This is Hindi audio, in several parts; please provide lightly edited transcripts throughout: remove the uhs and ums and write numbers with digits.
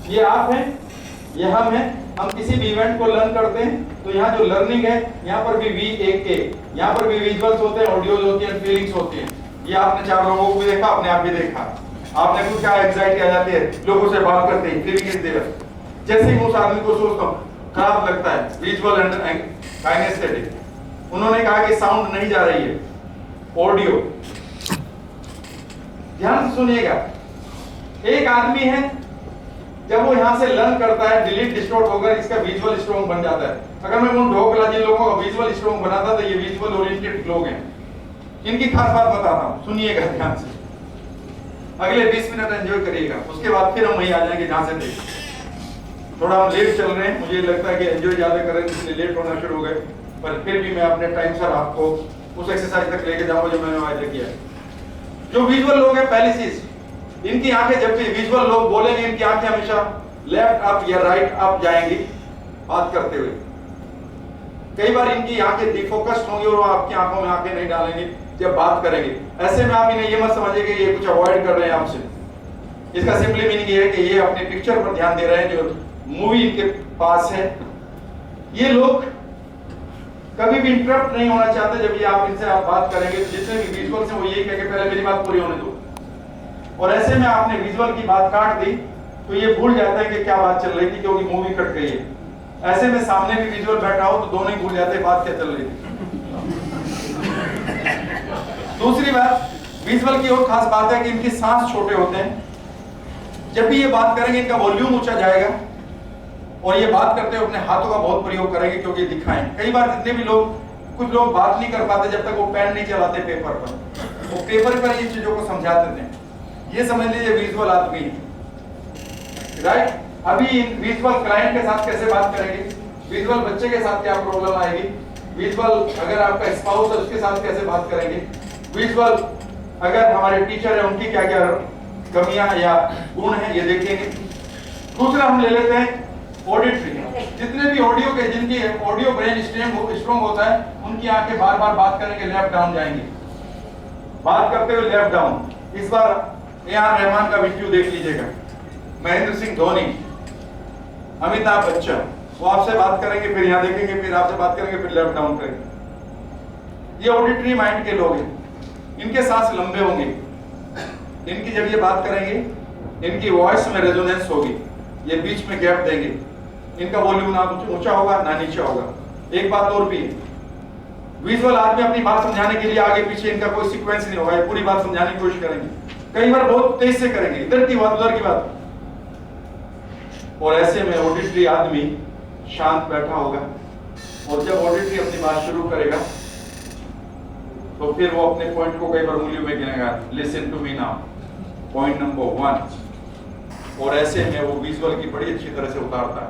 ये आप हैं, ये हम हैं। हम किसी भी इवेंट को लर्न करते हैं तो यहाँ जो लर्निंग है, यहाँ पर भी V1A, यहाँ पर भी विजुअल्स होते हैं, ऑडियोज होती हैं, फीलिंग्स होती हैं। ये आपने 4 लोगों को भी देखा, अपने आप भी देखा। आपने कुछ क्या एंग्जाइटी आ जाती है लोगों से बात करते ही, फीलिंग इज देयर। जैसे ही उस आदमी को सोचता हूँ खराब लगता है, विजुअल एंड काइनेस्थेटिक। उन्होंने कहा कि साउंड नहीं जा रही है, ऑडियो। ध्यान से सुनिएगा, एक आदमी है, जब वो यहाँ से लर्न करता है, डिलीट डिस्टॉर्ट होकर इसका विजुअल स्ट्रॉन्ग बन जाता है। अगर मैं उन ढोकला जिन लोगों का विजुअल स्ट्रॉन्ग बनाता तो ये विजुअल ओरिएंटेड लोग हैं। इनकी खास बात बताता हूँ, सुनिएगा ध्यान से। अगले 20 मिनट एंजॉय करिएगा, उसके बाद फिर हम वहीं आ जाएंगे जहाँ से थे। थोड़ा हम लेट चल रहे हैं, मुझे लगता है कि एंजॉय ज्यादा कर रहे हैं इसलिए लेट होना शुरू हो गए, पर फिर भी मैं अपने टाइम सर आपको उस एक्सरसाइज तक लेके जाऊंगा जो मैंने वायदा किया है। जो विजुअल लोग हैं, पहली चीज, इनकी आंखें, जब भी विजुअल लोग बोलेंगे, इनकी आंखें हमेशा लेफ्ट अप या राइट अप जाएंगी बात करते हुए। कई बार इनकी आंखें डिफोकस्ड होंगी और वो आपकी आंखों में आंखें नहीं डालेंगे जब बात करेंगे। ऐसे में आप इन्हें ये मत समझिए कि ये कुछ अवॉइड कर रहे हैं आपसे। इसका सिंपली मीनिंग ये है कि ये अपने पिक्चर पर ध्यान दे रहे हैं जो मूवी इनके पास है। ये लोग कभी भी इंटरप्ट नहीं होना चाहते जब ये आप इनसे आप बात करेंगे। जितने भी विजुअल्स हैं वो यही कहेंगे पहले मेरी बात पूरी होने दो, और ऐसे में आपने विजुअल की बात काट दी तो ये भूल जाता है कि क्या बात चल रही थी, क्योंकि मूवी कट गई है। ऐसे में सामने भी विजुअल बैठा हो तो दोनों ही भूल जाते हैं बात क्या चल रही थी। दूसरी बात, विजुअल की और खास बात है कि इनके सांस छोटे होते हैं। जब भी ये बात करेंगे इनका वॉल्यूम ऊंचा जाएगा, और ये बात करते हुए अपने हाथों का बहुत प्रयोग करेंगे क्योंकि दिखाएं। कई बार जितने भी लोग, कुछ लोग बात नहीं कर पाते जब तक वो पेन नहीं चलाते पेपर पर, वो पेपर पर इन चीजों को समझाते थे। ये समझ लीजिए विजुअल आदमी है, राइट। अभी विजुअल क्लाइंट के साथ कैसे बात करेंगे, विजुअल बच्चे के साथ क्या प्रॉब्लम आएगी, विजुअल अगर आपका स्पाउस है उसके साथ कैसे बात करेंगे, विजुअल अगर हमारे टीचर है उनकी क्या क्या कमियां या गुण है ये देखेंगे। दूसरा हम ले लेते हैं ऑडिटरी। जितने भी ऑडियो के, जिनकी ऑडियो ब्रेन स्ट्रॉन्ग होता है, उनकी आंखें बार बार बात करेंगे, लेफ्ट डाउन जाएंगे, बात करते हुए लेफ्ट डाउन। इस बार A.R. रहमान का वीडियो देख लीजिएगा, महेंद्र सिंह धोनी, अमिताभ बच्चन, वो आपसे बात करेंगे, फिर यहाँ देखेंगे, फिर आपसे बात करेंगे, फिर लेफ्ट डाउन करेंगे। ये ऑडिटरी माइंड के लोग हैं। इनके सांस लंबे होंगे, इनकी जब ये बात करेंगे इनकी वॉइस में रेजोनेंस होगी, ये बीच में गैप देंगे, इनका वॉल्यूम ना ऊंचा होगा ना नीचा होगा। एक बात और भी है, विजुअल आदमी अपनी बात समझाने के लिए आगे पीछे इनका कोई सीक्वेंस नहीं होगा, पूरी बात समझाने की कोशिश करेंगे, कई बार बहुत तेज से करेंगे, इधर की बात उधर की बात। और ऐसे में ऑडिटरी आदमी शांत बैठा होगा, और जब ऑडिटरी अपनी बात शुरू करेगा तो फिर वो अपने पॉइंट को कई बार उंगलियों में गिनेगा, listen to me now, point number 1, और ऐसे में वो विजुअल की बड़ी अच्छी तरह से उतारता है।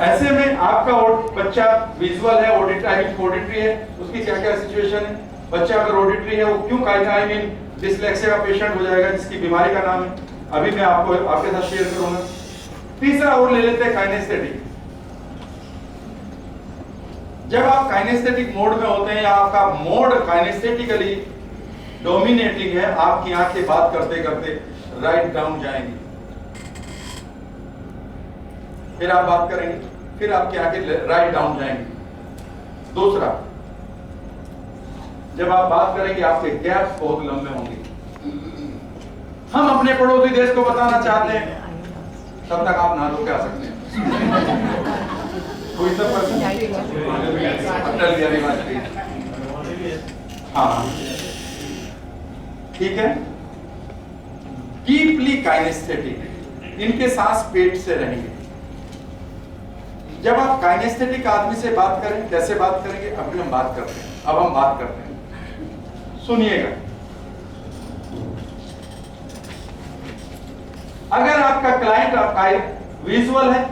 ऐसे में आपका बच्चा विजुअल है, ऑडिटरी है, उसकी क्या क्या सिचुएशन है। बच्चा अगर ऑडिटरी है, वो क्यों आई मीन डिसलेक्सिया का पेशेंट हो जाएगा, जिसकी बीमारी का नाम है, अभी मैं आपको आपके साथ शेयर करूंगा। तीसरा और ले लेते हैं काइनेस्थेटिक। जब आप काइनेस्थेटिक मोड में होते हैं, या आपका मोड काइनेस्थेटिकली डोमिनेटिंग है, आपकी आंखें बात करते करते राइट डाउन जाएंगी, फिर आप बात करेंगे, फिर आपकी आंखें राइट डाउन जाएंगी। दूसरा, जब आप बात करेंगे आपके गैप्स बहुत लंबे होंगे। हम अपने पड़ोसी देश को बताना चाहते हैं, तब तक आप नहा धो के आ सकते हैं। कोई सब पर्सन अटल बिहारी वाजपेयी, हाँ ठीक है। डीपली काइनेस्थेटिक, इनके सांस पेट से रहेंगे। जब आप काइनेस्थेटिक आदमी से बात करें, कैसे बात करेंगे, अभी हम बात करते हैं। अब हम बात करते हैं, सुनिएगा। अगर आपका क्लाइंट आपका विजुअल है,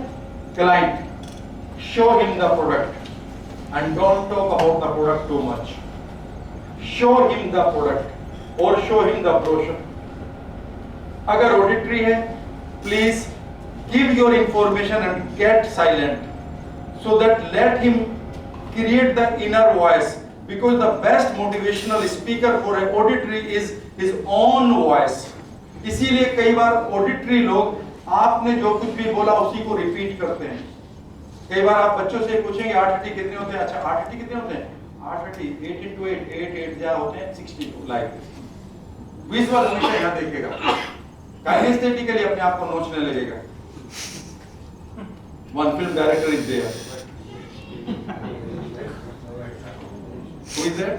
client, show him the product and don't talk about the product too much. Show him the product और शो हिम द ब्रोशर। अगर ऑडिटरी है, please give your information and get silent, so that let him create the inner voice, because the best motivational speaker for an auditory is his own voice. इसीलिए कई बार ऑडिटरी लोग आपने जो कुछ भी बोला उसी को रिपीट करते हैं। कई बार आप बच्चों से पूछेंगे 8 80 कितने होते हैं, अच्छा 8 80 कितने होते हैं, 8 80 8 into 8 8 8 क्या होते हैं 62 लाइक। विजुअल हमेशा यहाँ देखेगा, काइनेस्थेटिकली अपने आप को नोचने लगेगा। One film director is there, who is that,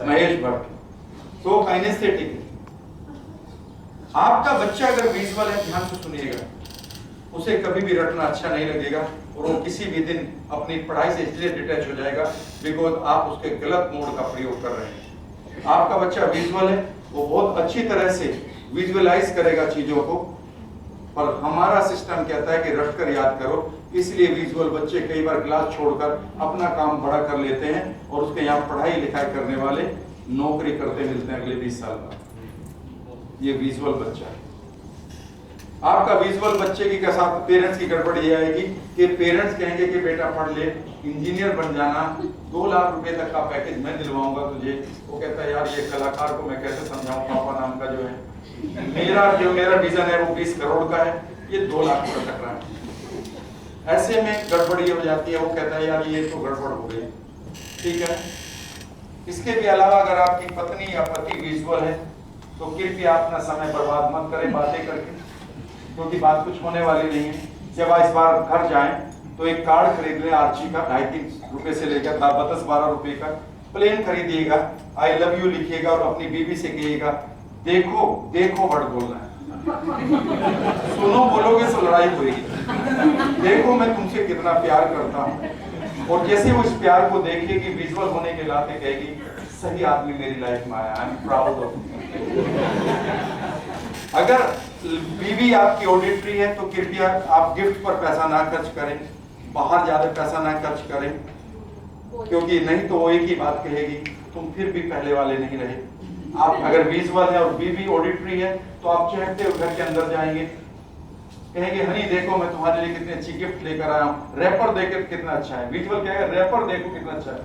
Mahesh Bhatt. तो काइनेस्थेटिक, आपका बच्चा अगर विजुअल है, ध्यान से सुनिएगा, उसे कभी भी रटना अच्छा नहीं लगेगा और वो किसी भी दिन अपनी पढ़ाई से इसलिए डिटैच हो जाएगा बिकॉज आप उसके गलत मोड का प्रयोग कर रहे हैं। आपका बच्चा विजुअल है, वो बहुत अच्छी तरह से विजुअलाइज करेगा चीजों को, पर हमारा सिस्टम कहता है कि रट कर याद करो। इसलिए विजुअल बच्चे कई बार क्लास छोड़कर अपना काम बड़ा कर लेते हैं और उसके यहाँ पढ़ाई लिखाई करने वाले नौकरी करते मिलते हैं अगले 20 साल बाद। ये विजुअल बच्चा है। आपका विजुअल बच्चे की के साथ पेरेंट्स की गड़बड़ ये आएगी कि पेरेंट्स कहेंगे कि बेटा पढ़ ले, इंजीनियर बन जाना, 2 लाख रुपए तक का पैकेज मैं दिलवाऊंगा तुझे। वो कहता है यार ये कलाकार को मैं कैसे समझाऊं, पापा नाम का जो है, मेरा विजन है वो 20 करोड़ का है, ये 2 लाख रुपए तक रहा है। ऐसे में गड़बड़ ये हो जाती है, वो कहता है यार ये तो गड़बड़ हो गई। ठीक है, इसके भी अलावा अगर आपकी पत्नी या पति विजुअल है तो कृपया अपना समय बर्बाद मत करें बातें करके, क्योंकि बात कुछ होने वाली नहीं है। जब आप इस बार घर जाएं तो एक कार्ड खरीद लें आर्ची का, 2.5 रुपए से लेकर 10-12 रुपए का प्लेन खरीदिएगा, आई लव यू लिखिएगा और अपनी बीवी से कहिएगा देखो देखो वर्ड बोलना है। सुनो बोलोगे तो लड़ाई होगी। देखो मैं तुमसे कितना प्यार करता हूँ, और जैसे वो इस प्यार को देखेगी विजुअल होने के नाते कहेगी सही आदमी मेरी लाइफ में आया, आई एम प्राउड ऑफ। अगर बीवी आपकी ऑडिटरी है तो कृपया आप गिफ्ट पर पैसा ना खर्च करें, बाहर ज्यादा पैसा ना खर्च करें, क्योंकि नहीं तो वो एक ही बात कहेगी तुम फिर भी पहले वाले नहीं रहे। आप अगर विजुअल है और बीवी ऑडिटरी है तो आप चहकते हुए घर के अंदर जाएंगे, कहेंगे हनी देखो मैं तुम्हारे लिए कितनी अच्छी गिफ्ट लेकर आया हूँ, रैपर देखो कितना अच्छा है। विजुअल कहेगा रैपर देखो कितना अच्छा है,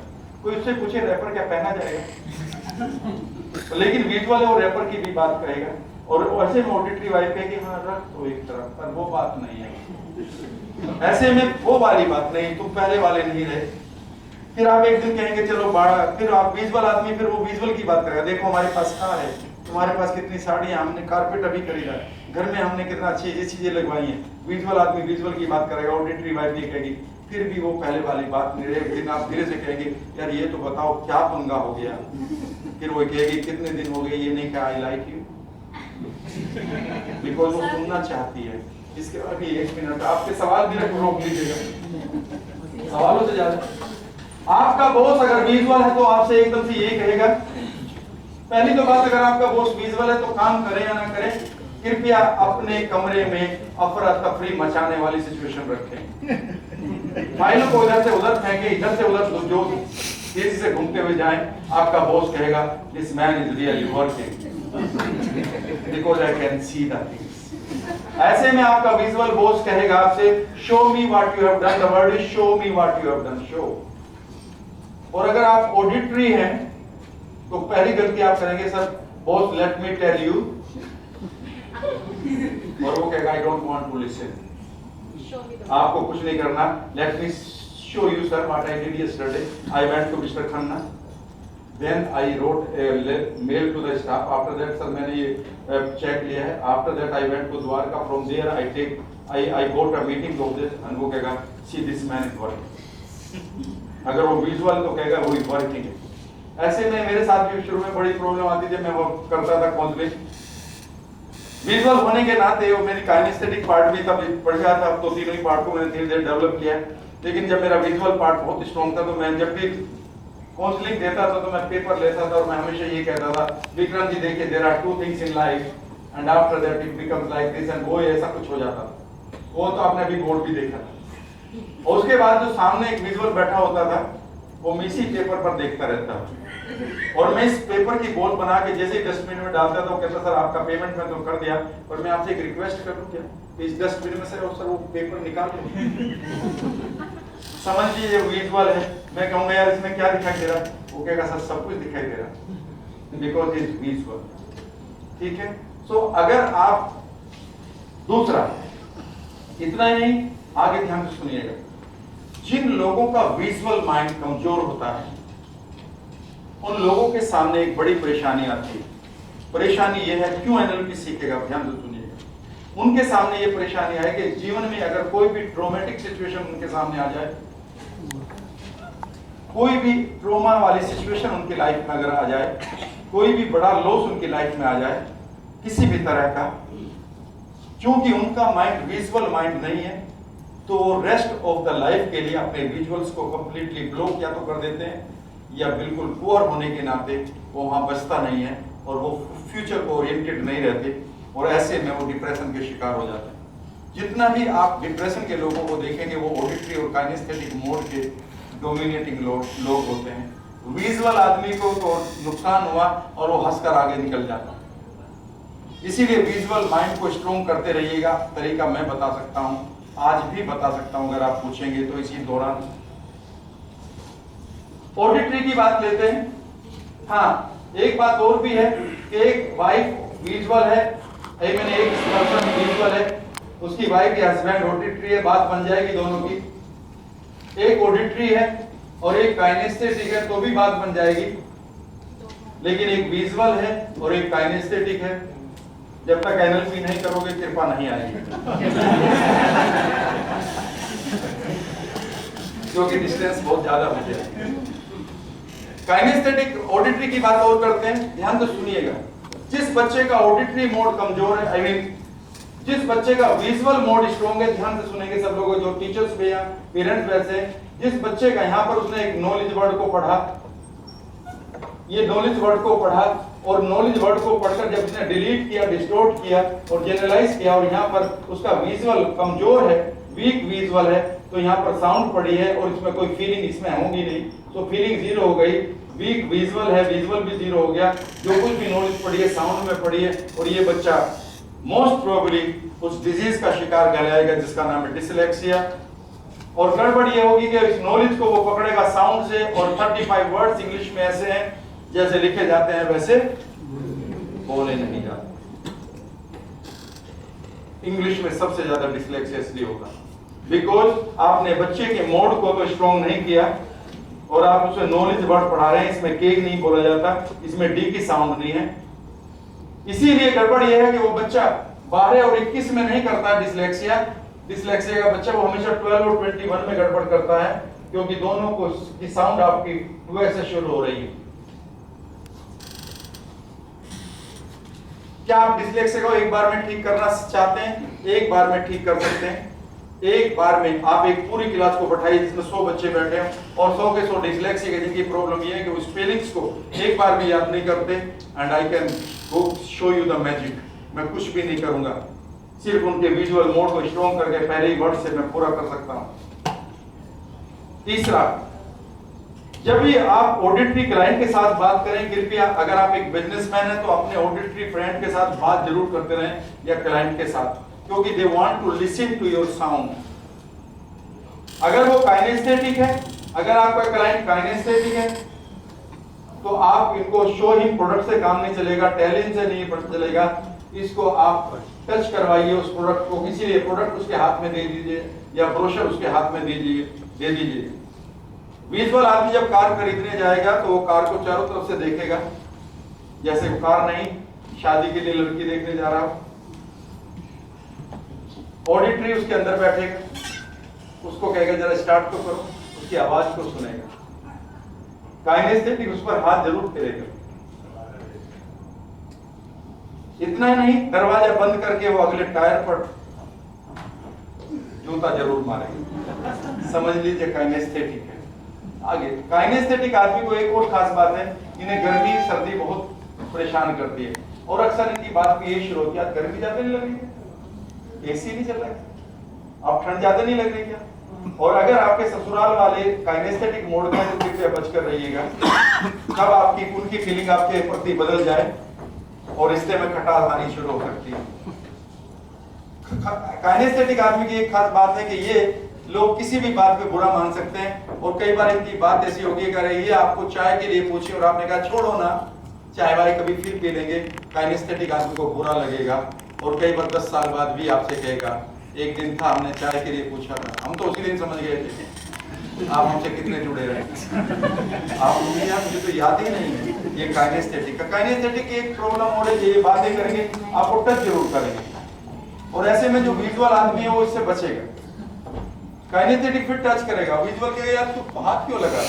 कोई उससे पूछे रैपर क्या पहना जाएगा, लेकिन विजुअल है वो रैपर की भी बात कहेगा। और ऐसे में ऑडिटरी वाइफ कहेगी हाँ रख तो एक तरफ, पर वो बात नहीं है। ऐसे में वो वाली बात नहीं, तुम पहले वाले नहीं रहे। फिर आप एक दिन कहेंगे चलो बाड़ा, फिर आप विजुअल आदमी फिर वो विजुअल की बात करेगा, देखो हमारे पास कार है, तुम्हारे पास कितनी साड़ियां, हमने कारपेट अभी खरीदा है, घर में हमने कितना अच्छी ये चीजें लगवाई हैं। विजुअल आदमी विजुअल की बात करेगा, ऑडिटरी वाइफ ये कहेगी फिर भी वो पहले वाली बात नहीं रहे। फिर आप धीरे से कहेंगे यार ये तो बताओ क्या पंगा हो गया, फिर वो कहेगी कितने दिन हो गए ये नहीं कहा आई लाइक यू, बिकॉज वो सुनना चाहती है। इसके अभी 1 मिनट आपके सवाल भी रोक लीजिएगा, सवालों से ज्यादा। आपका बॉस अगर विजुअल है तो आपसे एकदम से यही कहेगा, पहली तो बात अगर आपका बॉस विजुअल है तो काम करें या ना करें, कृपया अपने कमरे में अफरा तफरी मचाने वाली सिचुएशन रखें। फाइलों को इधर से उधर फेंके, इधर से उधर जो तेजी से घूमते हुए जाएं। आपका बॉस कहेगा this man is really working because I can see the things. ऐसे में आपका विजुअल बॉस कहेगा आपसे show me what you have done, the word is show me what you have done, show. और अगर आप ऑडिटरी हैं तो पहली गलती आप करेंगे sir boss let me tell you, और वो कहेगा I don't want to listen, आपको कुछ नहीं करना, let me show you sir what I did yesterday, I went to mister Khanna, then I wrote mail to the staff, after that sir मैंने ये चेक लिया है, after that I went to Dwarka, from there I got a meeting of this, and वो कहेगा see this man is working. अगर वो विजुअल तो कहेगा वो वर्किंग है। ऐसे में मेरे साथ भी शुरू में बड़ी प्रॉब्लम आती थी, मैं वो करता था काउंसलिंग विजुअल होने के नाते, वो मेरी काइनेस्थेटिक पार्ट भी तब बढ़ गया था, अब तो तीनों ही पार्ट को मैंने धीरे धीरे डेवलप किया। लेकिन जब मेरा विजुअल पार्ट बहुत स्ट्रॉन्ग था तो मैं जब भी काउंसलिंग देता था तो मैं पेपर लेता था और मैं हमेशा ये कहता था विक्रम जी देखिए there are 2 things in life and after that it becomes like this, and वो ऐसा कुछ हो जाता था। वो तो आपने अभी बोर्ड भी देखा था। और उसके बाद जो सामने एक विजुअल बैठा होता था वो इसी पेपर पर देखता रहता था, और मैं इस पेपर की बोल बना के जैसे डस्टबिन में डालता था वो कहता सर आपका पेमेंट मैं तो कर दिया, पर मैं आपसे एक रिक्वेस्ट कर दूं क्या, इस डस्टबिन में से सर वो पेपर निकाल दो। समझ लीजिए विजुअल है, मैं कहूंगा यार इसमें क्या दिखाई दे रहा है, वो कहेगा सर सब कुछ दिखाई दे रहा है, बिकॉज इज विजुअल। ठीक है। सो अगर आप दूसरा, इतना ही नहीं, आगे ध्यान से सुनिएगा, जिन लोगों का विजुअल माइंड कमजोर होता है उन लोगों के सामने एक बड़ी परेशानी आती है। परेशानी यह है, क्यों एनएलपी सीखेगा, ध्यान से सुनिएगा। उनके सामने यह परेशानी है कि जीवन में अगर कोई भी ट्रॉमेटिक सिचुएशन उनके सामने आ जाए, कोई भी ट्रॉमा वाली सिचुएशन उनकी लाइफ में अगर आ जाए, कोई भी बड़ा लॉस उनकी लाइफ में आ जाए किसी भी तरह का, क्योंकि उनका माइंड विजुअल माइंड नहीं है, तो रेस्ट ऑफ द लाइफ के लिए अपने विजुअल्स को कंप्लीटली ब्लॉक या तो कर देते हैं, या बिल्कुल पुअर होने के नाते वो वहां बचता नहीं है और वो फ्यूचर को ओरिएंटेड नहीं रहते, और ऐसे में वो डिप्रेशन के शिकार हो जाते हैं। जितना भी आप डिप्रेशन के लोगों को देखेंगे वो ऑडिटरी और काइनेस्थेटिक मोड के डोमिनेटिंग लोग होते हैं। विजुअल आदमी को तो नुकसान हुआ और वो हंसकर आगे निकल जाता है। इसीलिए विजुअल माइंड को स्ट्रॉन्ग करते रहिएगा। तरीका मैं बता सकता हूं, आज भी बता सकता हूं, अगर आप पूछेंगे तो इसी दौरान। ऑडिटरी की बात लेते हैं। हाँ, एक बात और भी है कि एक वाइफ विजुअल है, एक पर्सन विजुअल है, उसकी वाइफ या हस्बैंड ऑडिटरी है, बात बन जाएगी दोनों की। एक ऑडिटरी है और एक काइनेस्थेटिक है, तो भी बात बन जाएगी। लेकिन एक विजुअल है और एक काइनेस्थेटिक है, जब तक एनएलपी नहीं करोगे कृपा नहीं आएगी क्योंकि डिस्टेंस बहुत ज्यादा हो जाएगा। काइनेस्थेटिक ऑडिटरी की बात और करते हैं, ध्यान से सुनिएगा। जिस बच्चे का ऑडिटरी मोड कमजोर है, आई मीन जिस बच्चे का विजुअल मोड स्ट्रॉन्ग है, ध्यान से सुनेंगे सब लोग, जो टीचर्स भी हैं, पेरेंट्स वैसे हैं, जिस बच्चे का यहाँ पर उसने एक नॉलेज वर्ड को पढ़ा, ये नॉलेज वर्ड को पढ़ा, और नॉलेज वर्ड को पढ़कर जब उसने डिलीट किया, डिस्टोर्ट किया और जनरलाइज किया, और यहाँ पर उसका विजुअल कमजोर है, वीक विजुअल है, तो यहाँ पर साउंड पड़ी है और इसमें कोई फीलिंग इसमें होगी नहीं, तो फीलिंग जीरो हो गई। वीक विजुअल है, विजुअल भी जीरो हो गया, जो कुछ भी नॉलेज पड़ी है साउंड में पड़ी है, और ये बच्चा मोस्ट प्रोबेबली उस डिजीज का शिकार कहलाएगा जिसका नाम है डिसलेक्सिया। और गड़बड़ ये होगी कि इस नॉलेज को वो पकड़ेगा साउंड से, और 35 वर्ड्स इंग्लिश में ऐसे हैं जैसे लिखे जाते हैं वैसे बोले नहीं जाते। इंग्लिश में सबसे ज्यादा डिसलेक्सिया इसलिए होगा बिकॉज आपने बच्चे के मोड को तो स्ट्रॉन्ग नहीं किया और आप उसे नॉलेज वर्ड पढ़ा रहे हैं। इसमें केक नहीं बोला जाता, इसमें डी की साउंड नहीं है, इसीलिए गड़बड़ यह है कि वो बच्चा 12 और 21 में नहीं करता डिसलेक्सिया। डिसलेक्सिया का बच्चा वो हमेशा 12 और 21 में गड़बड़ करता है, क्योंकि दोनों को की साउंड आपकी 2 से शुरू हो रही है। क्या आप डिसलेक्सिया को एक बार में ठीक करना चाहते हैं? एक बार में ठीक कर सकते हैं। एक बार में आप एक पूरी क्लास को बैठाइए जिसमें 100 बच्चे बैठे हैं और 100 के 100 डिसलेक्सिया के, जिनकी प्रॉब्लम ये है कि वो स्पेलिंग्स को एक बार भी याद नहीं करते। And I can go show you the magic. मैं कुछ भी नहीं करूंगा, सिर्फ उनके विजुअल मोड को स्ट्रॉन्ग करके पहले ही वर्ड से मैं पूरा कर सकता हूं। तीसरा, जब भी आप ऑडिटरी क्लाइंट के साथ बात करें, कृपया अगर आप एक बिजनेसमैन हैं तो अपने ऑडिटरी फ्रेंड के साथ बात जरूर करते रहें या क्लाइंट के साथ, क्योंकि they want to listen to your sound. अगर वो काइनेस्थेटिक है, अगर आपका क्लाइंट काइनेस्थेटिक है, तो आप इनको शो हिम प्रोडक्ट से काम नहीं चलेगा, टैलेंट से नहीं चलेगा। इसको आप टच करवाइए उस प्रोडक्ट को, इसीलिए प्रोडक्ट उसके हाथ में दे दीजिए या ब्रोशर उसके हाथ में दे दीजिए। विजुअल आदमी जब कार खरीदने जाएगा तो वो कार को चारों तरफ से देखेगा, जैसे वो कार नहीं शादी के लिए लड़की देखने जा रहा हो। ऑडिटरी उसके अंदर बैठेगा, उसको कहेगा जरा स्टार्ट तो करो, उसकी आवाज को सुनेगा। काइनेस्थेटिक उस पर हाथ जरूर फेरेगा। इतना ही नहीं, दरवाजा बंद करके वो अगले टायर पर जूता जरूर मारेगा। समझ लीजिए काइनेस्थेटिक है। आगे काइनेस्थेटिक आदमी को एक और खास बात है, इन्हें गर्मी सर्दी बहुत परेशान करती है, और अक्सर इनकी बात भी यही शुरू होती है, गर्मी ज्यादा नहीं लग रही है, एसी नहीं चल रहा है, अब ठंड ज्यादा नहीं लग रही क्या? और अगर आपके ससुराल वाले काइनेस्थेटिक मोड में, तो कृपया बचकर रहिएगा, कब आपकी उनकी फीलिंग आपके प्रति बदल जाए और रिश्ते में खटास आनी शुरू हो सकती है। काइनेस्थेटिक आदमी की एक खास बात है कि ये लोग किसी भी बात पे बुरा मान सकते हैं, और कई बार इनकी बात ऐसी होगी कि अरे ये आपको चाय के लिए पूछी और आपने कहा छोड़ो ना, चाय वाय कभी फिर पी लेंगे, काइनेस्थेटिक आदमी को बुरा लगेगा और कई बार 10 साल बाद भी आपसे कहेगा एक दिन था हमने चाय के लिए पूछा था, हम तो उसी दिन समझ गए थे आप हमसे कितने जुड़े रहे। आप मुझे तो याद ही नहीं है। ये काइनेस्थेटिक का, काइनेस्थेटिक की एक प्रॉब्लम हो रही है, ये बातें करेंगे आपको टच जरूर करेंगे, और ऐसे में जो विजुअल आदमी है वो इससे बचेगा। काइनेस्थेटिक फिर टच करेगा, विजुअल कहेगा यार तू हाथ क्यों लगा,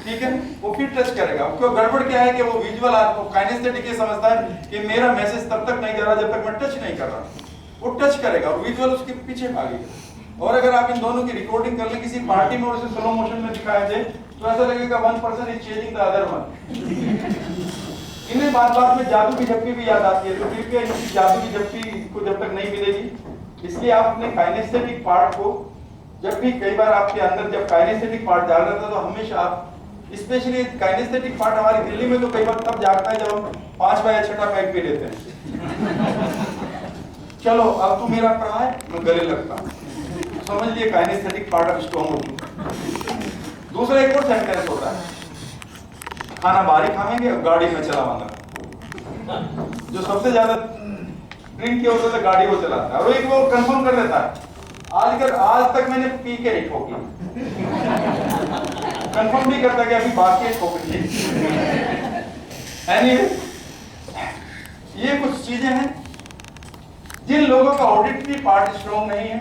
ठीक है, वो फिर टच करेगा। क्यों गड़बड़ क्या है कि वो विजुअल आदमी काइनेस्थेटिक ये समझता है कि मेरा मैसेज तब तक नहीं जा रहा जब तक मैं टच नहीं कर रहा, वो टच करेगा और विजुअल उसके पीछे भागेगा। और अगर आप इन दोनों की रिकॉर्डिंग कर ले किसी पार्टी में और उसे स्लो मोशन में दिखाए थे तो ऐसा लगेगा one person is changing the other one. इन्हें बात बात में जादू की झप्पी भी याद आती है, तो कृपया इनकी जादू की झप्पी को जब तक नहीं मिलेगी, इसलिए आप अपने काइनेस्थेटिक पार्ट को जब भी, कई बार आपके अंदर जब काइनेस्थेटिक पार्ट जाग रहा था तो हमेशा आप, स्पेशली काइनेस्थेटिक पार्ट हमारी दिल्ली में तो कई बार तब जागता है जब हम 5 बाय 6 पैक पी लेते हैं। चलो अब तू मेरा पढ़ा है, मैं गले लगता हूं, समझ लिए काइनेस्थेटिक पार्ट अब स्ट्रॉन्ग हो चुका। दूसरा एक और सेंटेंस होता है, खाना बाहर ही खाएंगे और गाड़ी में चलावांगा। जो सबसे ज्यादा ड्रिंक किया होता है गाड़ी वो चलाता है, और एक वो कंफर्म कर देता है आज तक मैंने पी के नहीं ठोकी, कंफर्म नहीं करता कि अभी बाकी ठोकी। एनीवे, ये कुछ चीजें हैं जिन लोगों का ऑडिटरी पार्ट स्ट्रॉन्ग नहीं है।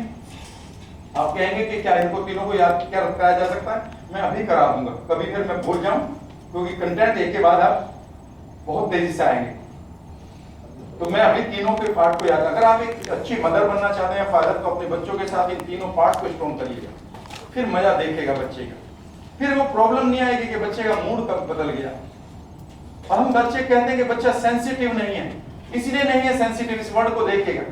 आप कहेंगे कि क्या इनको तीनों को याद क्या कराया जा सकता है, मैं अभी करा दूंगा, कभी फिर मैं भूल जाऊं, क्योंकि कंटेंट एक के बाद आप बहुत तेजी से आएंगे। तो मैं अभी तीनों के पार्ट को याद, अगर आप एक अच्छी मदर बनना चाहते हैं फादर, तो अपने बच्चों के साथ इन तीनों पार्ट को स्ट्रॉन्ग करिएगा, फिर मजा देखेगा बच्चे का, फिर वो प्रॉब्लम नहीं आएगी कि बच्चे का मूड कब बदल गया। और हम बच्चे कहते हैं कि बच्चा सेंसिटिव नहीं है, इसलिए नहीं है सेंसिटिव, इस वर्ड को देखेगा।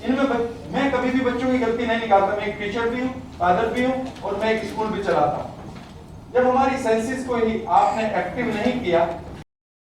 इनमें मैं कभी भी बच्चों की गलती नहीं निकालता, मैं एक टीचर भी हूँ, फादर भी हूँ, और मैं एक स्कूल भी चलाता हूँ। जब हमारी सेंसेस को ही आपने एक्टिव नहीं किया